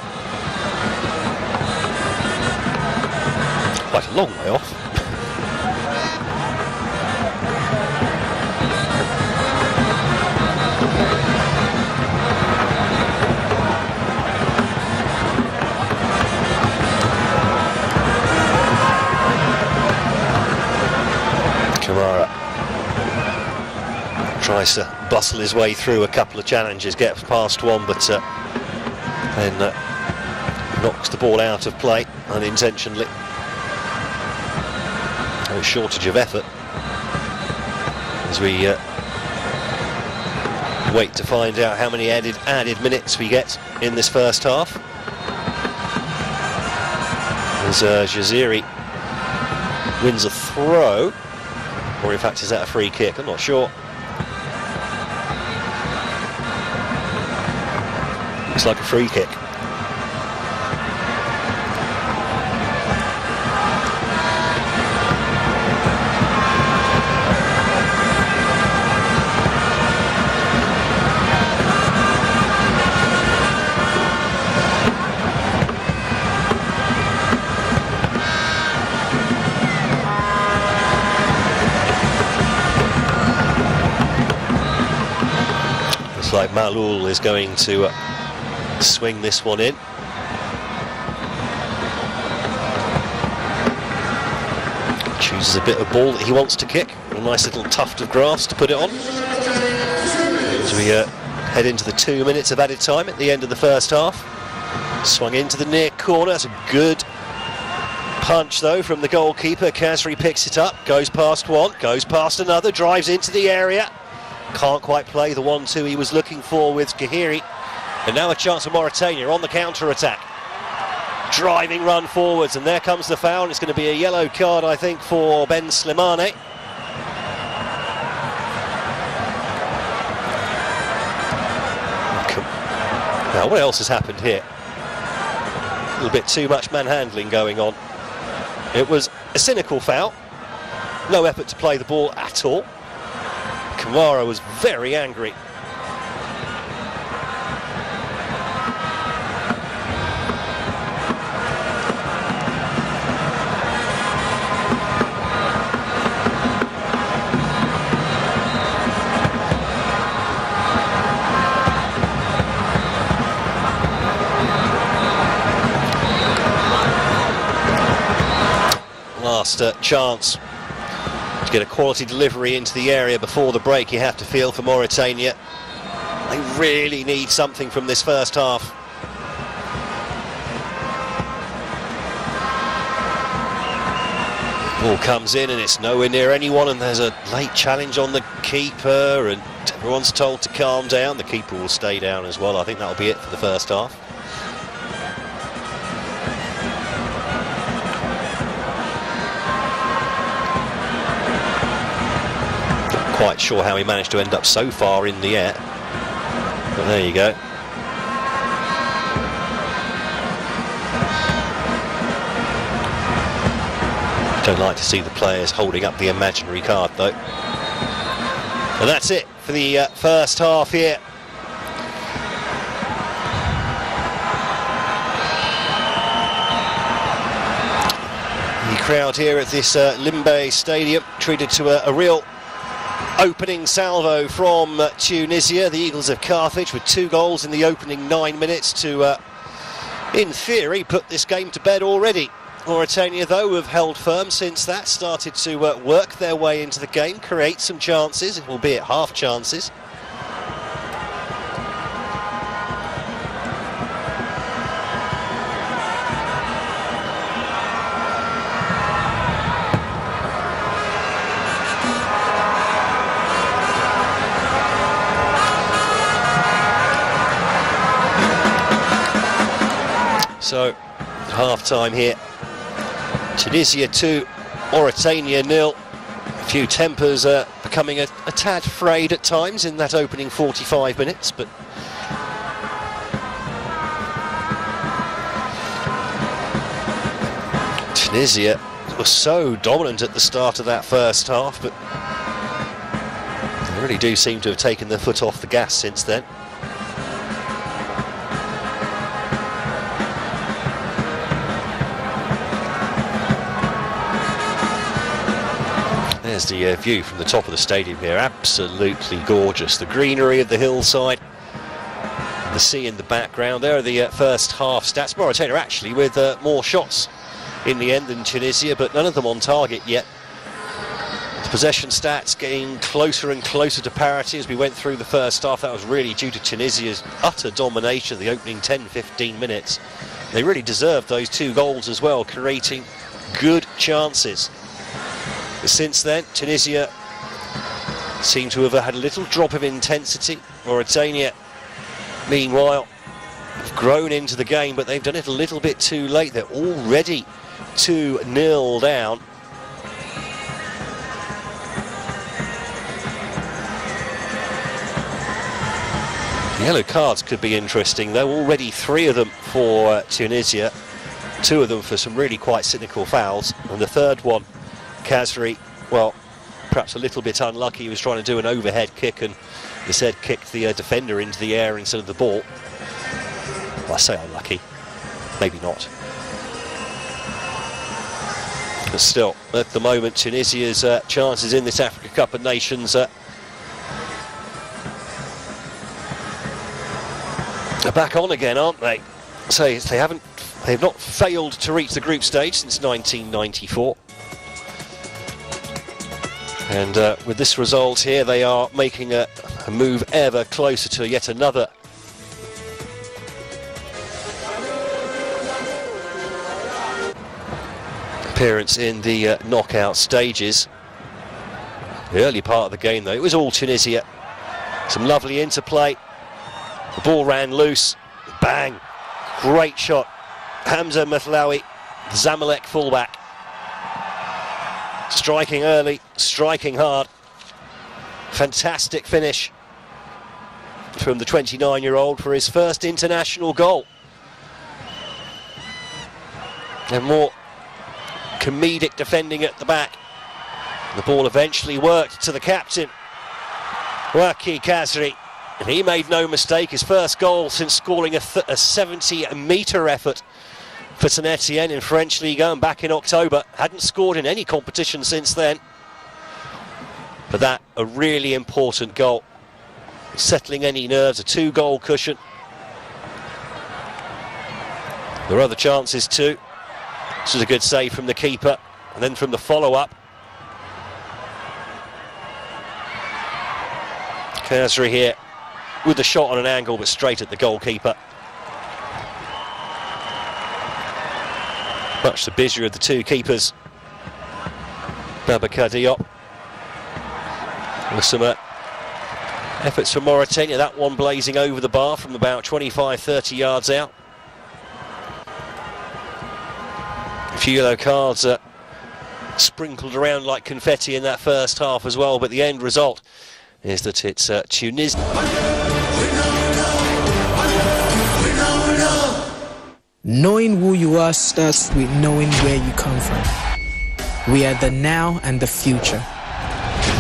Quite a long way off. Kamara tries to bustle his way through a couple of challenges, gets past one, but then knocks the ball out of play unintentionally. No shortage of effort as we wait to find out how many added minutes we get in this first half. As Jaziri wins a throw, or in fact is that a free kick? I'm not sure. Looks like a free kick. Looks like Malul is going to swing this one in. Chooses a bit of ball that he wants to kick. A nice little tuft of grass to put it on. As we head into the 2 minutes of added time at the end of the first half. Swung into the near corner. That's a good punch though from the goalkeeper. Khazri picks it up, goes past one, goes past another, drives into the area. Can't quite play the 1-2 he was looking for with Kahiri. And now a chance for Mauritania on the counter-attack. Driving run forwards, and there comes the foul. It's going to be a yellow card, I think, for Ben Slimane. Now, what else has happened here? A little bit too much manhandling going on. It was a cynical foul. No effort to play the ball at all. Kamara was very angry. Last chance to get a quality delivery into the area before the break, you have to feel, for Mauritania. They really need something from this first half. Ball comes in and it's nowhere near anyone, and there's a late challenge on the keeper, and everyone's told to calm down. The keeper will stay down as well. I think that'll be it for the first half. Not quite sure how he managed to end up so far in the air, but there you go. Don't like to see the players holding up the imaginary card though. And that's it for the first half here. The crowd here at this Limbe Stadium treated to a real opening salvo from Tunisia. The Eagles of Carthage with 2 goals in the opening 9 minutes to, in theory, put this game to bed already. Mauritania, though, have held firm since that, started to work their way into the game, create some chances, albeit half chances. So, half-time here. Tunisia 2, Mauritania 0. A few tempers becoming a tad frayed at times in that opening 45 minutes, but Tunisia was so dominant at the start of that first half, but they really do seem to have taken their foot off the gas since then. There's the view from the top of the stadium here, absolutely gorgeous. The greenery of the hillside, the sea in the background. There are the first half stats. Mauritania actually with more shots in the end than Tunisia, but none of them on target yet. The possession stats getting closer and closer to parity as we went through the first half. That was really due to Tunisia's utter domination of the opening 10-15 minutes. They really deserved those 2 goals as well, creating good chances. Since then, Tunisia seem to have had a little drop of intensity. Mauritania, meanwhile, have grown into the game, but they've done it a little bit too late. They're already 2-0 down. Yellow cards could be interesting, though. Already 3 of them for Tunisia, 2 of them for some really quite cynical fouls, and the third one, Caftv, well, perhaps a little bit unlucky. He was trying to do an overhead kick and instead kicked the defender into the air instead of the ball. Well, I say unlucky, maybe not. But still, at the moment, Tunisia's chances in this Africa Cup of Nations are back on again, aren't they? So they've not failed to reach the group stage since 1994. And with this result here, they are making a move ever closer to yet another appearance in the knockout stages. The early part of the game, though, it was all Tunisia. Some lovely interplay. The ball ran loose. Bang! Great shot. Hamza Mathlawi, Zamalek fullback. Striking early, striking hard. Fantastic finish from the 29-year-old for his first international goal. And more comedic defending at the back. The ball eventually worked to the captain, Waki Caftv, and he made no mistake. His first goal since scoring a 70-metre effort for Saint Etienne in French Ligue 1 back in October. Hadn't scored in any competition since then. But that, a really important goal. Settling any nerves, a 2-goal cushion. There are other chances too. This was a good save from the keeper, and then from the follow-up. Caftv here with the shot on an angle, but straight at the goalkeeper. Much the busier of the 2 keepers. Babacar Diop. With some efforts from Mauritania, that one blazing over the bar from about 25-30 yards out. A few yellow cards sprinkled around like confetti in that first half as well, but the end result is that it's Tunisia. Knowing who you are starts with knowing where you come from. We are the now and the future.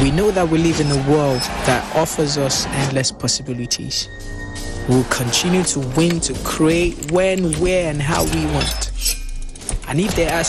We know that we live in a world that offers us endless possibilities. We'll continue to win, to create when, where and how we want. And if there are